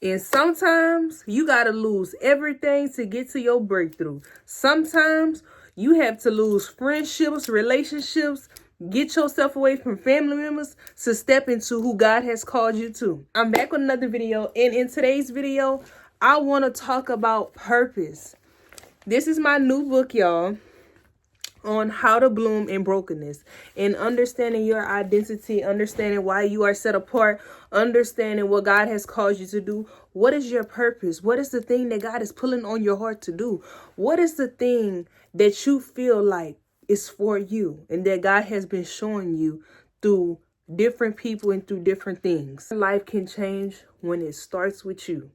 And sometimes you got to lose everything to get to your breakthrough. Sometimes you have to lose friendships, relationships, get yourself away from family members to step into who God has called you to. I'm back with another video. And in today's video, I want to talk about purpose. This is my new book, y'all, on how to bloom in brokenness and understanding your identity, understanding why you are set apart, understanding what God has called you to do. What is your purpose? What is the thing that God is pulling on your heart to do? What is the thing that you feel like is for you and that God has been showing you through different people and through different things? Life can change when it starts with you.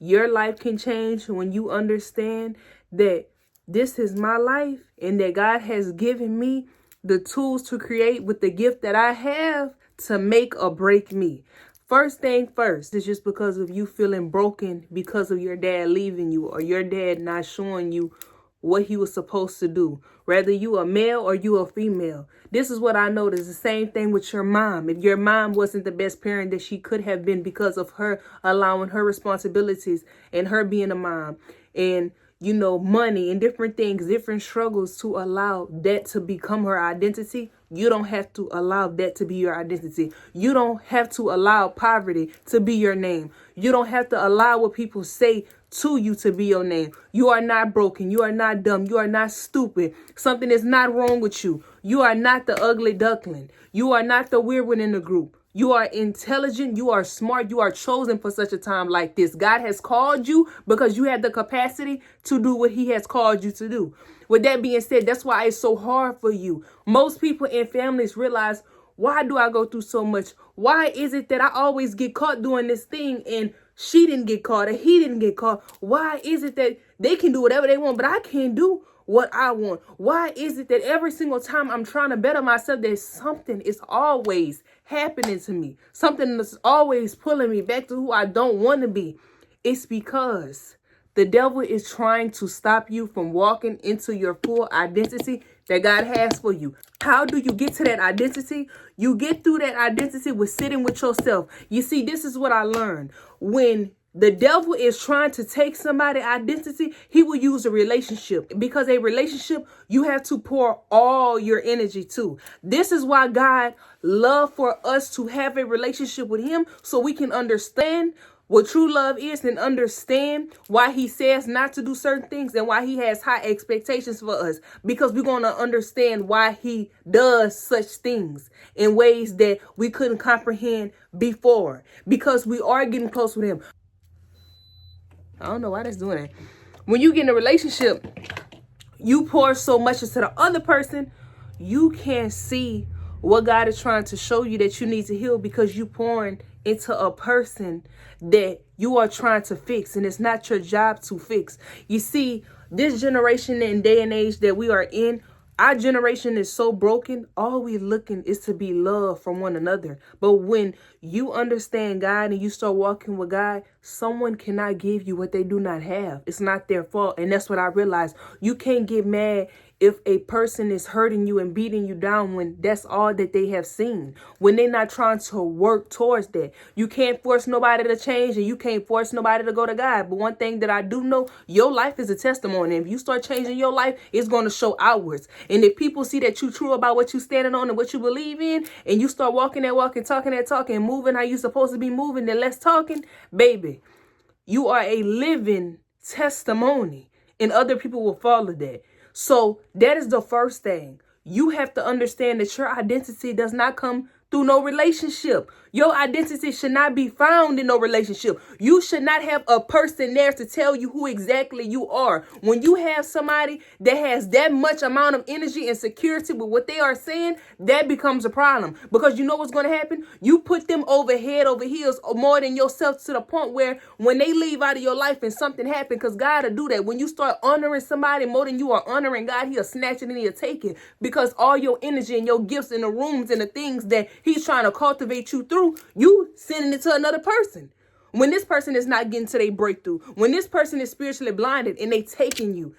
Your life can change when you understand that this is my life and that God has given me the tools to create with the gift that I have to make or break me. First thing first, it's just because of you feeling broken because of your dad leaving you or your dad not showing you what he was supposed to do. Whether you a male or you a female. This is what I noticed. The same thing with your mom. If your mom wasn't the best parent that she could have been because of her allowing her responsibilities and her being a mom and money and different things, different struggles to allow that to become her identity. You don't have to allow that to be your identity. You don't have to allow poverty to be your name. You don't have to allow what people say to you to be your name. You are not broken. You are not dumb. You are not stupid. Something is not wrong with you. You are not the ugly duckling. You are not the weird one in the group. You are intelligent. You are smart. You are chosen for such a time like this. God has called you because you have the capacity to do what he has called you to do. With that being said, that's why it's so hard for you. Most people in families realize, why do I go through so much? Why is it that I always get caught doing this thing and she didn't get caught or he didn't get caught? Why is it that they can do whatever they want, but I can't do what I want? Why is it that every single time I'm trying to better myself, there's something is always happening to me? Something that's always pulling me back to who I don't want to be. It's because the devil is trying to stop you from walking into your full identity that God has for you. How do you get to that identity? You get through that identity with sitting with yourself. You see, this is what I learned. When the devil is trying to take somebody's identity, he will use a relationship, because a relationship you have to pour all your energy to. This is why God loved for us to have a relationship with him, so we can understand what true love is and understand why he says not to do certain things and why he has high expectations for us, because we're going to understand why he does such things in ways that we couldn't comprehend before, because we are getting close with him. I don't know why that's doing that. When you get in a relationship, you pour so much into the other person, you can't see what God is trying to show you that you need to heal, because you pouring into a person that you are trying to fix, and it's not your job to fix. You see, this generation and day and age that we are in, our generation is so broken. All we looking is to be loved from one another. But when you understand God and you start walking with God, someone cannot give you what they do not have. It's not their fault. And that's what I realized. You can't get mad if a person is hurting you and beating you down when that's all that they have seen, when they're not trying to work towards that. You can't force nobody to change, and you can't force nobody to go to God. But one thing that I do know, your life is a testimony. If you start changing your life, it's going to show outwards. And if people see that you're true about what you're standing on and what you believe in, and you start walking that walk and talking that talk and moving how you're supposed to be moving, then less talking, baby, you are a living testimony, and other people will follow that. So that is the first thing. You have to understand that your identity does not come through no relationship. Your identity should not be found in no relationship. You should not have a person there to tell you who exactly you are. When you have somebody that has that much amount of energy and security with what they are saying, that becomes a problem. Because you know what's going to happen? You put them over head over heels more than yourself, to the point where when they leave out of your life and something happens, because God will do that. When you start honoring somebody more than you are honoring God, he'll snatch it and he'll take it. Because all your energy and your gifts and the rooms and the things that he's trying to cultivate you through, you sending it to another person. When this person is not getting to their breakthrough, when this person is spiritually blinded and they taking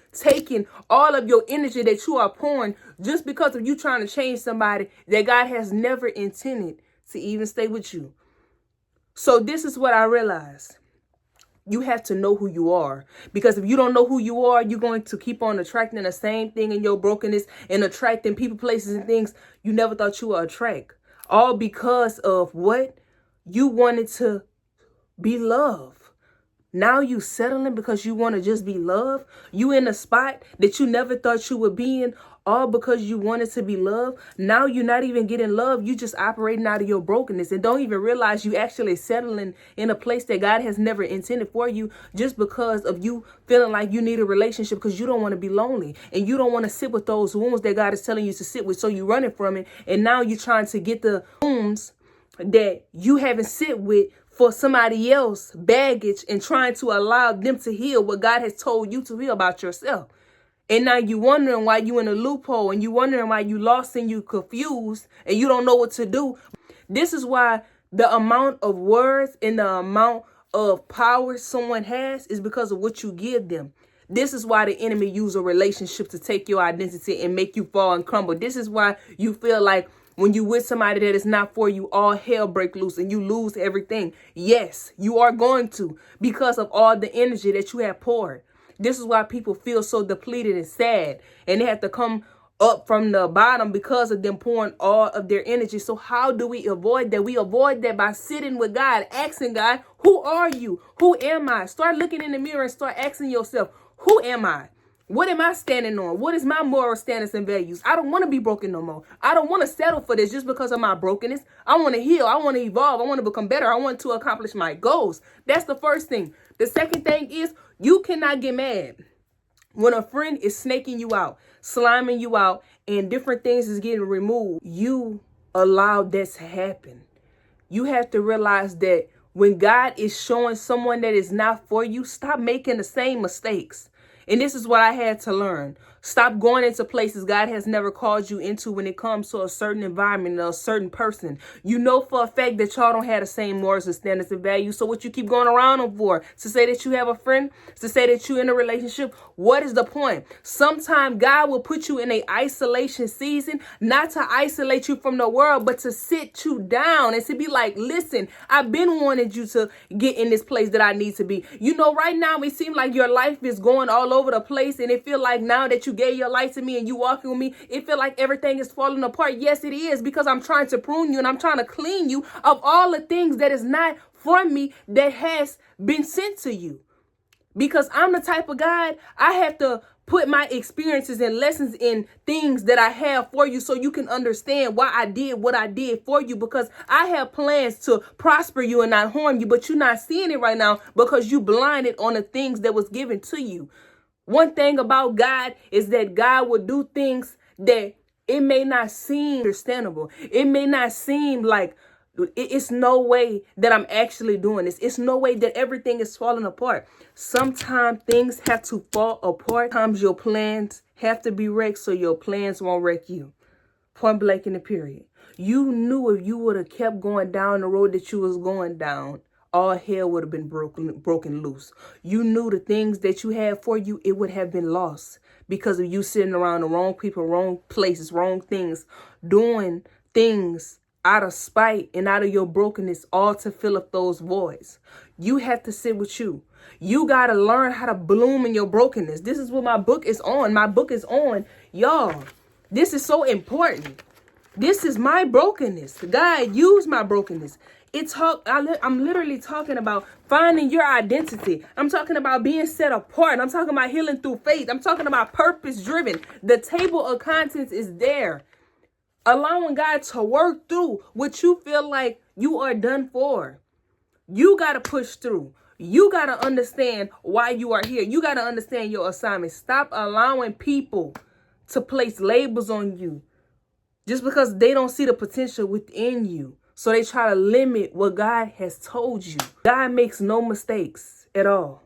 all of your energy that you are pouring just because of you trying to change somebody that God has never intended to even stay with you. So this is what I realized. You have to know who you are. Because if you don't know who you are, you're going to keep on attracting the same thing in your brokenness and attracting people, places, and things you never thought you would attract. All because of what? You wanted to be loved. Now you settling because you want to just be loved. You in a spot that you never thought you would be in, all because you wanted to be loved. Now you're not even getting love. You just operating out of your brokenness and don't even realize you actually settling in a place that God has never intended for you, just because of you feeling like you need a relationship because you don't want to be lonely and you don't want to sit with those wounds that God is telling you to sit with. So you're running from it. And now you're trying to get the wounds that you haven't sit with for somebody else baggage and trying to allow them to heal what God has told you to heal about yourself. And now you wondering why you in a loophole, and you wondering why you lost and you confused and you don't know what to do. This is why the amount of words and the amount of power someone has is because of what you give them. This is why the enemy use a relationship to take your identity and make you fall and crumble. This is why you feel like when you with somebody that is not for you, all hell break loose and you lose everything. Yes, you are going to, because of all the energy that you have poured. This is why people feel so depleted and sad, and they have to come up from the bottom because of them pouring all of their energy. So how do we avoid that? We avoid that by sitting with God, asking God, who are you? Who am I? Start looking in the mirror and start asking yourself, who am I? What am I standing on? What is my moral standards and values? I don't want to be broken no more. I don't want to settle for this just because of my brokenness. I want to heal. I want to evolve. I want to become better. I want to accomplish my goals. That's the first thing. The second thing is you cannot get mad when a friend is snaking you out, sliming you out, and different things is getting removed. You allow that to happen. You have to realize that when God is showing someone that is not for you, stop making the same mistakes. And this is what I had to learn. Stop going into places God has never called you into when it comes to a certain environment or a certain person. You know for a fact that y'all don't have the same morals and standards and values. So what you keep going around them for? To say that you have a friend? To say that you're in a relationship? What is the point? Sometimes God will put you in a isolation season, not to isolate you from the world, but to sit you down and to be like, listen, I've been wanting you to get in this place that I need to be. You know, right now it seems like your life is going all over the place, and it feel like now that you gave your life to me and you walking with me, it feel like everything is falling apart. Yes, it is, because I'm trying to prune you and I'm trying to clean you of all the things that is not from me that has been sent to you. Because I'm the type of God, I have to put my experiences and lessons in things that I have for you so you can understand why I did what I did for you, because I have plans to prosper you and not harm you, but you're not seeing it right now because you blinded on the things that was given to you. One thing about God is that God will do things that it may not seem understandable. It may not seem like it's no way that I'm actually doing this. It's no way that everything is falling apart. Sometimes things have to fall apart. Sometimes your plans have to be wrecked so your plans won't wreck you. Point blank in the period. You knew if you would have kept going down the road that you was going down, all hell would have been broken loose. You knew the things that you had for you, it would have been lost because of you sitting around the wrong people, wrong places, wrong things, doing things out of spite and out of your brokenness, all to fill up those voids. You have to sit with you. You got to learn how to bloom in your brokenness. This is what my book is on. My book is on. Y'all, this is so important. This is my brokenness. God used my brokenness. I'm literally talking about finding your identity. I'm talking about being set apart. I'm talking about healing through faith. I'm talking about purpose driven. The table of contents is there. Allowing God to work through what you feel like you are done for. You got to push through. You got to understand why you are here. You got to understand your assignment. Stop allowing people to place labels on you just because they don't see the potential within you. So they try to limit what God has told you. God makes no mistakes at all.